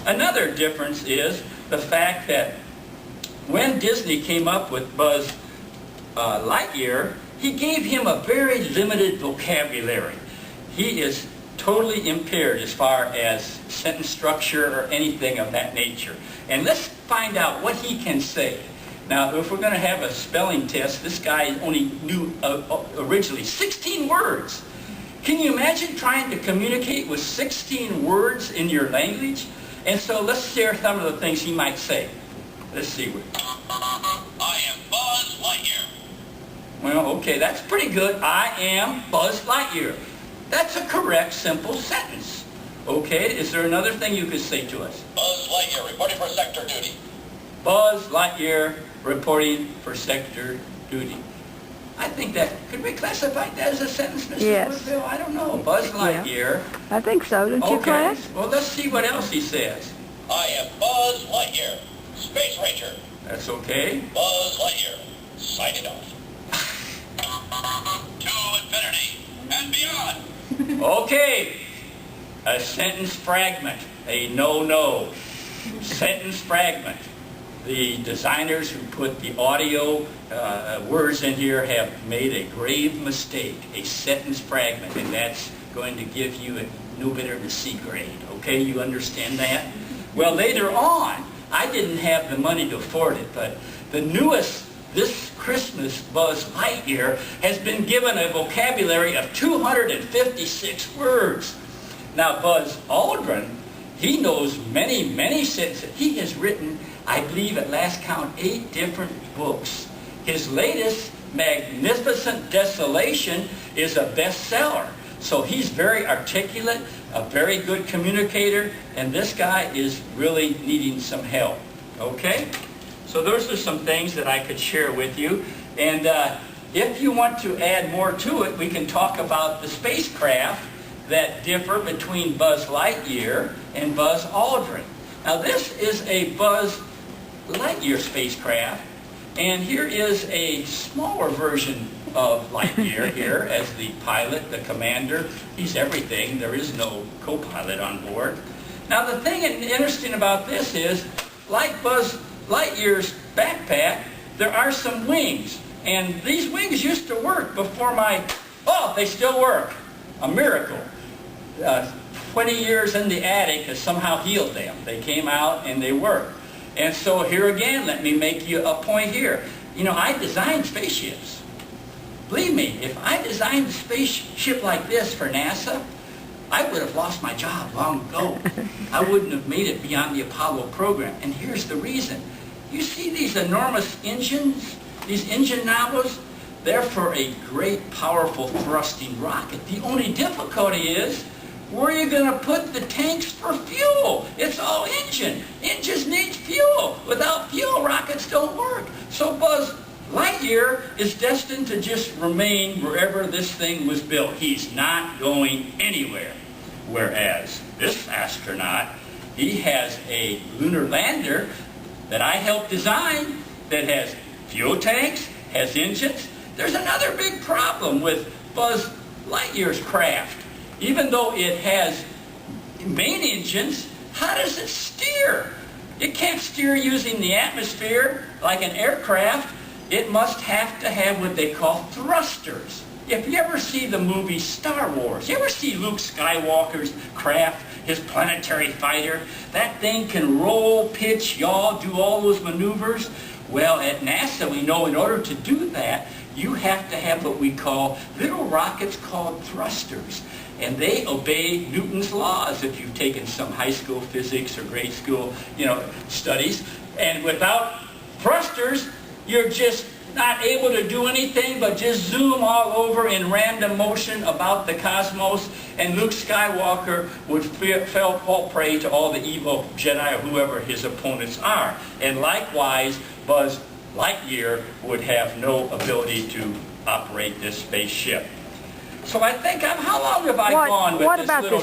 Another difference is the fact that when Disney came up with Buzz Lightyear, he gave him a very limited vocabulary. He is totally impaired as far as sentence structure or anything of that nature. And let's find out what he can say. Now, if we're going to have a spelling test, this guy only knew originally 16 words. Can you imagine trying to communicate with 16 words in your language? And so let's share some of the things he might say. Let's see. I am Buzz Lightyear. Well, okay, that's pretty good. I am Buzz Lightyear. That's a correct, simple sentence. Okay, is there another thing you could say to us? Buzz Lightyear reporting for sector duty. Buzz Lightyear reporting for sector duty. I think that, could we classify that as a sentence, Mr. Yes. Woodville? I don't know. Buzz Lightyear. I think so, don't you, Okay, class? well, let's see what else he says. I am Buzz Lightyear, Space Ranger. That's okay. Buzz Lightyear, signing off. To infinity and beyond. Okay. A sentence fragment. A no-no. Sentence fragment. The designers who put the audio words in here have made a grave mistake. A sentence fragment, and that's going to give you a no better than C grade. Okay, you understand that? Well, later on, I didn't have the money to afford it, but the newest, this Christmas, Buzz Lightyear has been given a vocabulary of 256 words. Now, Buzz Aldrin, he knows many, many sentences. He has written, I believe at last count, 8 different books. His latest, Magnificent Desolation, is a bestseller. So he's very articulate, a very good communicator, and this guy is really needing some help. Okay? So those are some things that I could share with you. And if you want to add more to it, we can talk about the spacecraft that differ between Buzz Lightyear and Buzz Aldrin. Now this is a Buzz Lightyear spacecraft, and here is a smaller version of Lightyear here as the pilot, the commander. He's everything. There is no co-pilot on board. Now the thing interesting about this is, like Buzz Lightyear's backpack, there are some wings. And these wings used to work before they still work. A miracle. 20 years in the attic has somehow healed them. They came out and they work. And so here again, let me make you a point here. You know, I designed spaceships. Believe me, if I designed a spaceship like this for NASA, I would have lost my job long ago. I wouldn't have made it beyond the Apollo program. And here's the reason. You see these enormous engines, these engine nozzles? They're for a great, powerful thrusting rocket. The only difficulty is, where are you going to put the tanks for fuel? It's all engine. Engines need fuel. Without fuel, rockets don't work. So Buzz Lightyear is destined to just remain wherever this thing was built. He's not going anywhere. Whereas this astronaut, he has a lunar lander that I helped design that has fuel tanks, has engines. There's another big problem with Buzz Lightyear's craft. Even though it has main engines, how does it steer? It can't steer using the atmosphere like an aircraft. It must have to have what they call thrusters. If you ever see the movie Star Wars, you ever see Luke Skywalker's craft, his planetary fighter? That thing can roll, pitch, yaw, do all those maneuvers. Well, at NASA, we know in order to do that, you have to have what we call little rockets called thrusters. And they obey Newton's laws if you've taken some high school physics or grade school, studies. And without thrusters, you're just not able to do anything but just zoom all over in random motion about the cosmos, and Luke Skywalker would fall prey to all the evil Jedi or whoever his opponents are. And likewise, Buzz Lightyear would have no ability to operate this spaceship. So I think, how long have I gone with this little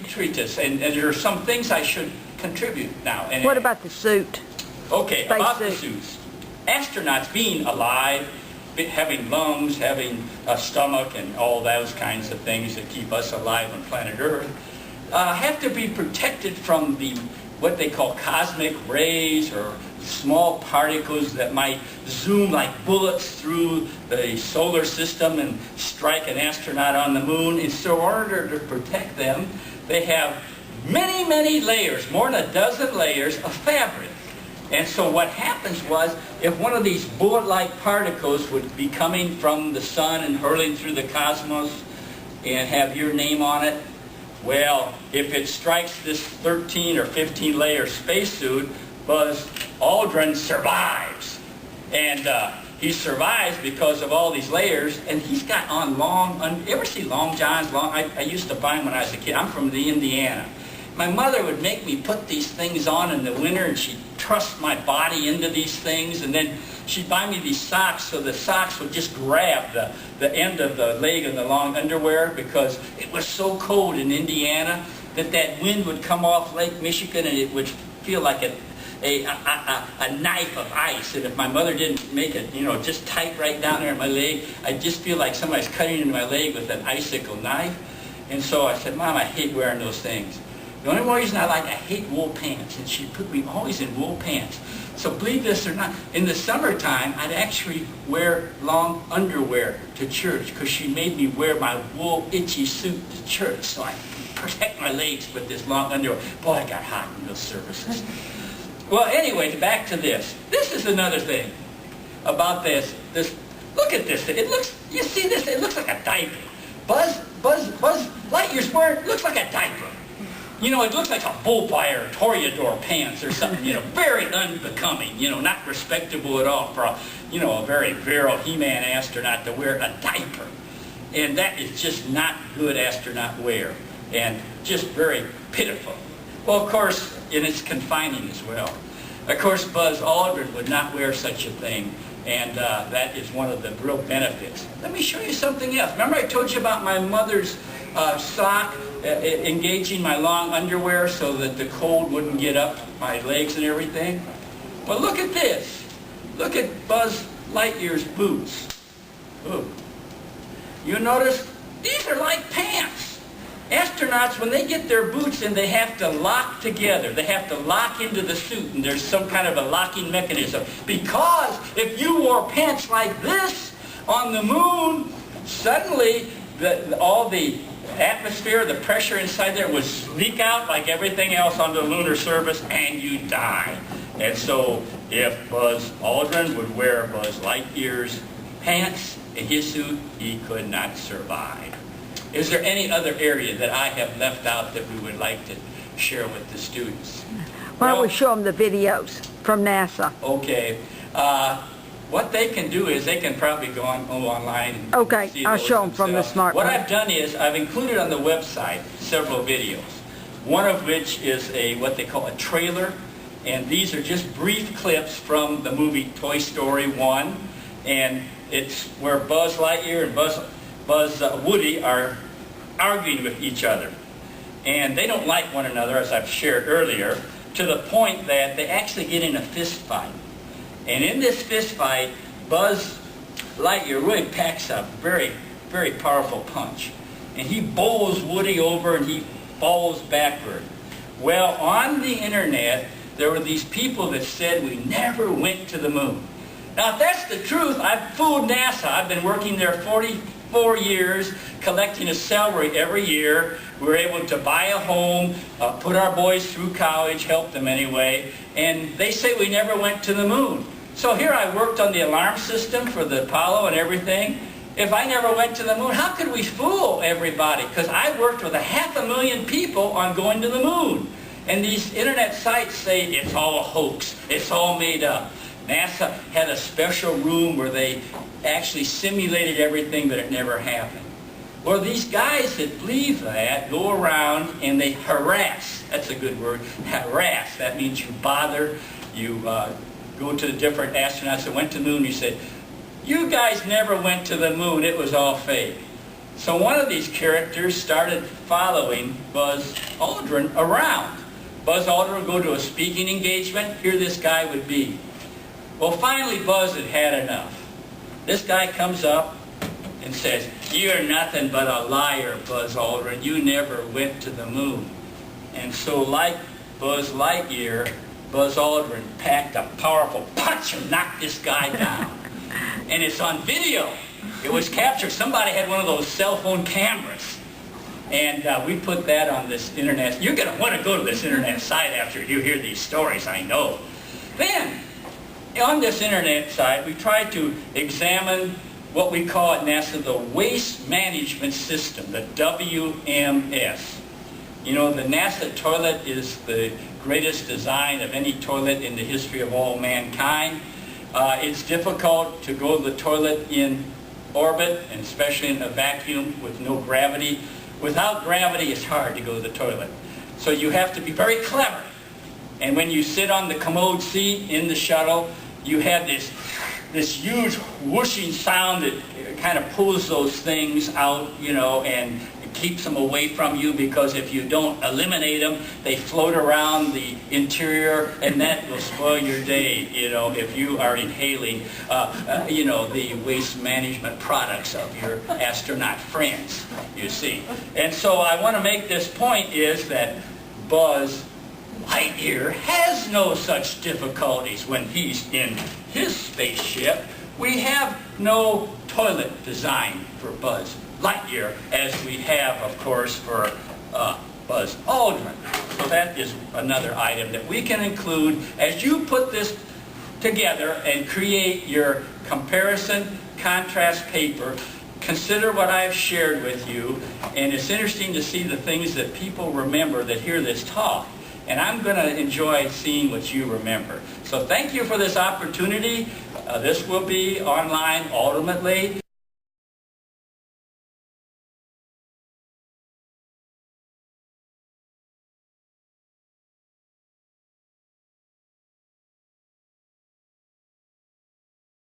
treatise? And there are some things I should contribute now. And what about the suit? Okay, about the suits. Astronauts being alive, having lungs, having a stomach, and all those kinds of things that keep us alive on planet Earth, have to be protected from the what they call cosmic rays, or small particles that might zoom like bullets through the solar system and strike an astronaut on the moon. And so in order to protect them, they have many, many layers, more than a dozen layers of fabric. And so what happens was, if one of these bullet-like particles would be coming from the sun and hurling through the cosmos and have your name on it, well, if it strikes this 13 or 15 layer spacesuit, Buzz Aldrin survives. And he survives because of all these layers, and he's got on you ever see long johns? I used to buy them when I was a kid. I'm from Indiana. My mother would make me put these things on in the winter, and she'd thrust my body into these things, and then she'd buy me these socks, so the socks would just grab the end of the leg of the long underwear, because it was so cold in Indiana that wind would come off Lake Michigan, and it would feel like a knife of ice. And if my mother didn't make it, just tight right down there at my leg, I'd just feel like somebody's cutting into my leg with an icicle knife. And so I said, Mom, I hate wearing those things. The only reason I hate wool pants, and she put me always in wool pants. So believe this or not, in the summertime, I'd actually wear long underwear to church, because she made me wear my wool itchy suit to church, so I protect my legs with this long underwear. Boy, I got hot in those services. Well, anyway, back to this. This is another thing about this. Look at this. You see this? It looks like a diaper. Buzz Lightyear's wearing, looks like a diaper. It looks like a bullfire Toreador pants or something, very unbecoming, not respectable at all for a very virile He-Man astronaut to wear a diaper. And that is just not good astronaut wear, and just very pitiful. Well, of course, and it's confining as well. Of course, Buzz Aldrin would not wear such a thing, and that is one of the real benefits. Let me show you something else. Remember I told you about my mother's sock engaging my long underwear so that the cold wouldn't get up my legs and everything? Well, look at this. Look at Buzz Lightyear's boots. Ooh. You notice these are like pants. Astronauts, when they get their boots in, they have to lock together. They have to lock into the suit, and there's some kind of a locking mechanism. Because if you wore pants like this on the moon, suddenly all the atmosphere, the pressure inside there would leak out like everything else on the lunar surface, and you die. And so if Buzz Aldrin would wear Buzz Lightyear's pants in his suit, he could not survive. Is there any other area that I have left out that we would like to share with the students? Why don't we show them the videos from NASA? Okay. What they can do is they can probably go online and Okay, see I'll those show them from the themselves. smartphone. What I've done is I've included on the website several videos, one of which is what they call a trailer, and these are just brief clips from the movie Toy Story 1, and it's where Buzz Lightyear and Buzz Woody are arguing with each other. And they don't like one another, as I've shared earlier, to the point that they actually get in a fist fight. And in this fist fight, Buzz Lightyear really packs a very, very powerful punch. And he bowls Woody over, and he falls backward. Well, on the internet, there were these people that said we never went to the moon. Now, if that's the truth, I've fooled NASA. I've been working there 44 years, collecting a salary every year. We were able to buy a home, put our boys through college, help them anyway, and they say we never went to the moon. So here I worked on the alarm system for the Apollo and everything. If I never went to the moon, how could we fool everybody? Because I worked with 500,000 people on going to the moon. And these internet sites say it's all a hoax, it's all made up. NASA had a special room where they actually simulated everything, but it never happened. Well, these guys that believe that go around and they harass. That's a good word, harass. That means you bother, you go to the different astronauts that went to the moon, you say, you guys never went to the moon, it was all fake. So one of these characters started following Buzz Aldrin around. Buzz Aldrin would go to a speaking engagement, here this guy would be. Well, finally Buzz had had enough. This guy comes up and says, you're nothing but a liar, Buzz Aldrin. You never went to the moon. And so like Buzz Lightyear, Buzz Aldrin packed a powerful punch and knocked this guy down. And it's on video. It was captured. Somebody had one of those cell phone cameras. And we put that on this internet. You're going to want to go to this internet site after you hear these stories, I know. Then, on this internet site, we tried to examine what we call at NASA the Waste Management System, the WMS. You know, the NASA toilet is the greatest design of any toilet in the history of all mankind. It's difficult to go to the toilet in orbit, and especially in a vacuum with no gravity. Without gravity, it's hard to go to the toilet. So you have to be very clever. And when you sit on the commode seat in the shuttle, you have this huge whooshing sound that kind of pulls those things out, you know, and keeps them away from you, because if you don't eliminate them, they float around the interior, and that will spoil your day, you know, if you are inhaling, you know, the waste management products of your astronaut friends, you see. And so I want to make this point is that Buzz Lightyear has no such difficulties when he's in his spaceship. We have no toilet design for Buzz Lightyear as we have, of course, for Buzz Aldrin. So that is another item that we can include as you put this together and create your comparison contrast paper. Consider what I've shared with you, and it's interesting to see the things that people remember that hear this talk. And I'm going to enjoy seeing what you remember. So thank you for this opportunity. This will be online ultimately.